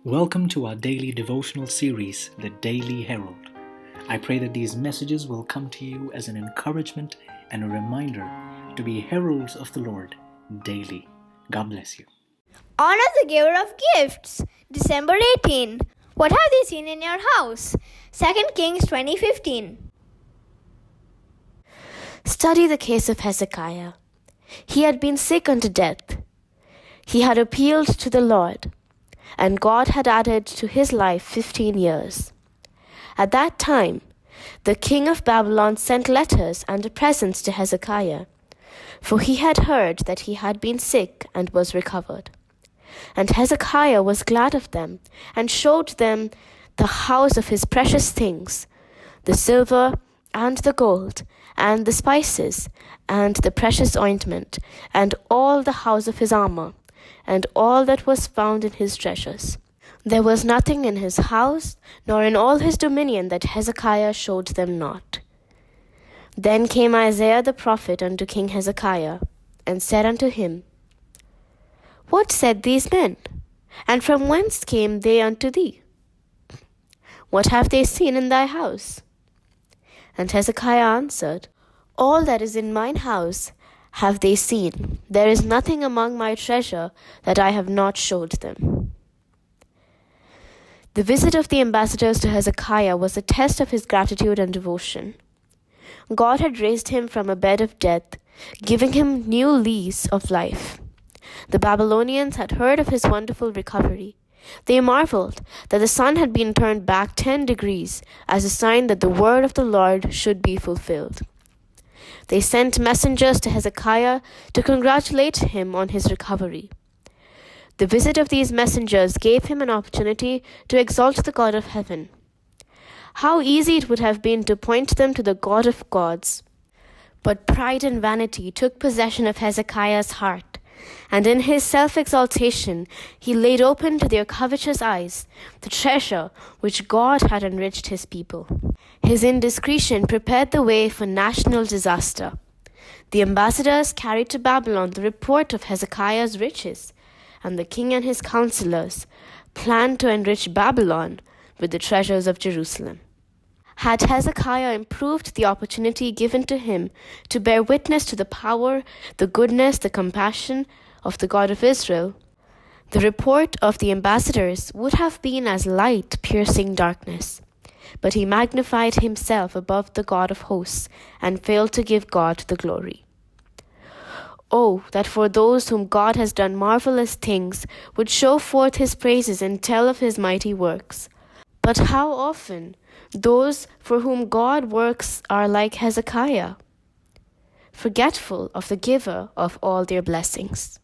Welcome to our daily devotional series, The Daily Herald. I pray that these messages will come to you as an encouragement and a reminder to be heralds of the Lord daily. God bless you. Honor the giver of gifts. December 18. What have they seen in your house? 2 Kings 20:15. Study the case of Hezekiah. He had been sick unto death. He had appealed to the Lord, and God had added to his life 15 years. At that time, the king of Babylon sent letters and presents to Hezekiah, for he had heard that he had been sick and was recovered. And Hezekiah was glad of them, and showed them the house of his precious things, the silver and the gold, and the spices, and the precious ointment, and all the house of his armor, and all that was found in his treasures. There was nothing in his house, nor in all his dominion, that Hezekiah showed them not. Then came Isaiah the prophet unto King Hezekiah, and said unto him, What said these men? And from whence came they unto thee? What have they seen in thy house? And Hezekiah answered, All that is in mine house have they seen. There is nothing among my treasure that I have not showed them. The visit of the ambassadors to Hezekiah was a test of his gratitude and devotion. God had raised him from a bed of death, giving him new lease of life. The Babylonians had heard of his wonderful recovery. They marveled that the sun had been turned back 10 degrees as a sign that the word of the Lord should be fulfilled. They sent messengers to Hezekiah to congratulate him on his recovery. The visit of these messengers gave him an opportunity to exalt the God of heaven. How easy it would have been to point them to the God of gods. But pride and vanity took possession of Hezekiah's heart, and in his self-exaltation he laid open to their covetous eyes the treasure which God had enriched his people. His indiscretion prepared the way for national disaster. The ambassadors carried to Babylon the report of Hezekiah's riches, and the king and his counselors planned to enrich Babylon with the treasures of Jerusalem. Had Hezekiah improved the opportunity given to him to bear witness to the power, the goodness, the compassion of the God of Israel, the report of the ambassadors would have been as light piercing darkness. But he magnified himself above the God of hosts and failed to give God the glory. Oh, that for those whom God has done marvelous things would show forth his praises and tell of his mighty works. But how often those for whom God works are like Hezekiah, forgetful of the giver of all their blessings.